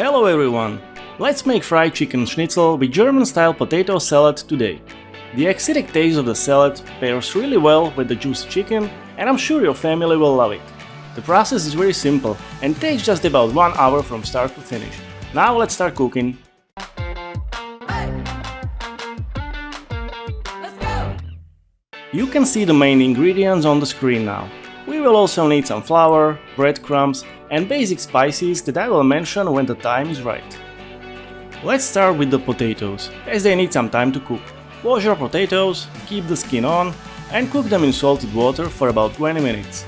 Hello everyone! Let's make fried chicken schnitzel with German-style potato salad today. The acidic taste of the salad pairs really well with the juicy chicken, and I'm sure your family will love it. The process is very simple and takes just about 1 hour from start to finish. Now let's start cooking. You can see the main ingredients on the screen now. We will also need some flour, breadcrumbs and basic spices that I will mention when the time is right. Let's start with the potatoes, as they need some time to cook. Wash your potatoes, keep the skin on and cook them in salted water for about 20 minutes.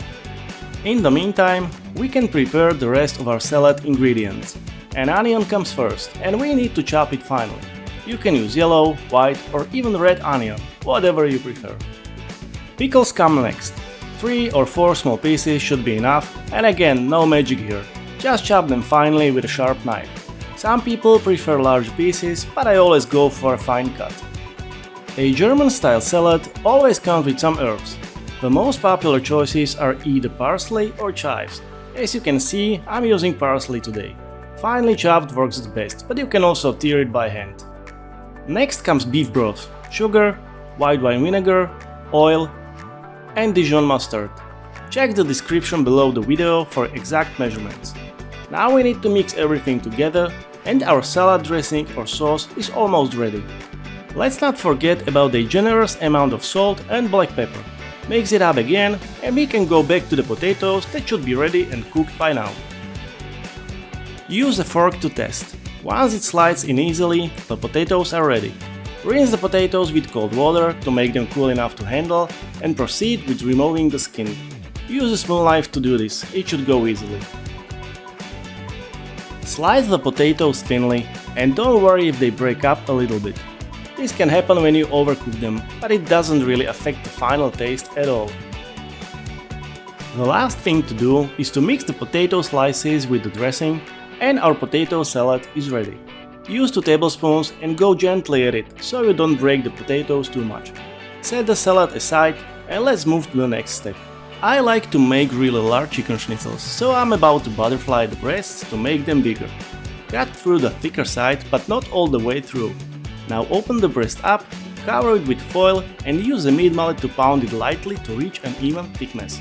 In the meantime, we can prepare the rest of our salad ingredients. An onion comes first and we need to chop it finely. You can use yellow, white or even red onion, whatever you prefer. Pickles come next. 3 or 4 small pieces should be enough, and again, no magic here. Just chop them finely with a sharp knife. Some people prefer large pieces, but I always go for a fine cut. A German-style salad always comes with some herbs. The most popular choices are either parsley or chives. As you can see, I'm using parsley today. Finely chopped works the best, but you can also tear it by hand. Next comes beef broth, sugar, white wine vinegar, oil, and Dijon mustard. Check the description below the video for exact measurements. Now we need to mix everything together and our salad dressing or sauce is almost ready. Let's not forget about a generous amount of salt and black pepper. Mix it up again and we can go back to the potatoes that should be ready and cooked by now. Use a fork to test. Once it slides in easily, the potatoes are ready. Rinse the potatoes with cold water to make them cool enough to handle and proceed with removing the skin. Use a small knife to do this, it should go easily. Slice the potatoes thinly and don't worry if they break up a little bit. This can happen when you overcook them, but it doesn't really affect the final taste at all. The last thing to do is to mix the potato slices with the dressing and our potato salad is ready. Use 2 tablespoons and go gently at it, so you don't break the potatoes too much. Set the salad aside and let's move to the next step. I like to make really large chicken schnitzels, so I'm about to butterfly the breasts to make them bigger. Cut through the thicker side, but not all the way through. Now open the breast up, cover it with foil and use a meat mallet to pound it lightly to reach an even thickness.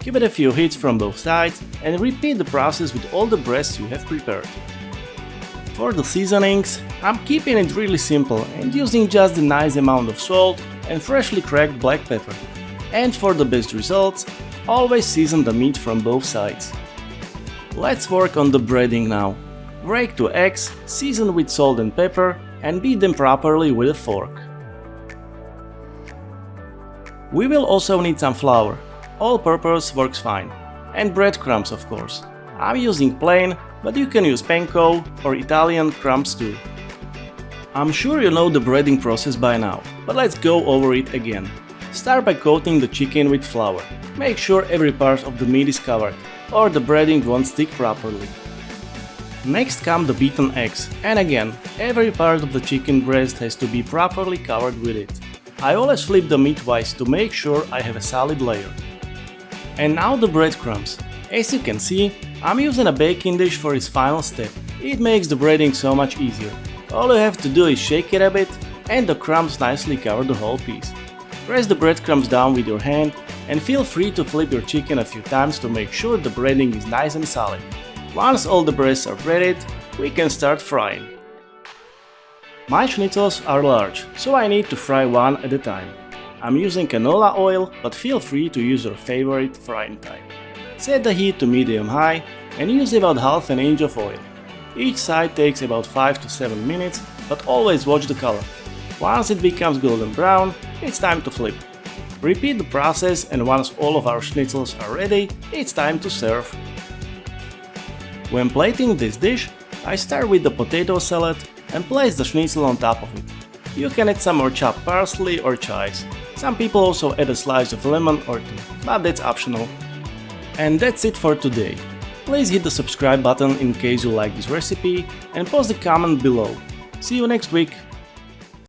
Give it a few hits from both sides and repeat the process with all the breasts you have prepared. For the seasonings, I'm keeping it really simple and using just a nice amount of salt and freshly cracked black pepper. And for the best results, always season the meat from both sides. Let's work on the breading now. Break 2 eggs, season with salt and pepper and beat them properly with a fork. We will also need some flour. All-purpose works fine. And breadcrumbs, of course. I'm using plain, but you can use panko or Italian crumbs too. I'm sure you know the breading process by now, but let's go over it again. Start by coating the chicken with flour. Make sure every part of the meat is covered, or the breading won't stick properly. Next come the beaten eggs, and again, every part of the chicken breast has to be properly covered with it. I always flip the meat twice to make sure I have a solid layer. And now the breadcrumbs. As you can see, I'm using a baking dish for its final step. It makes the breading so much easier. All you have to do is shake it a bit and the crumbs nicely cover the whole piece. Press the breadcrumbs down with your hand and feel free to flip your chicken a few times to make sure the breading is nice and solid. Once all the breasts are breaded, we can start frying. My schnitzels are large, so I need to fry one at a time. I'm using canola oil, but feel free to use your favorite frying time. Set the heat to medium-high and use about half an inch of oil. Each side takes about 5 to 7 minutes, but always watch the color. Once it becomes golden brown, it's time to flip. Repeat the process and once all of our schnitzels are ready, it's time to serve. When plating this dish, I start with the potato salad and place the schnitzel on top of it. You can add some more chopped parsley or chives. Some people also add a slice of lemon or 2, but that's optional. And that's it for today. Please hit the subscribe button in case you like this recipe and post a comment below. See you next week!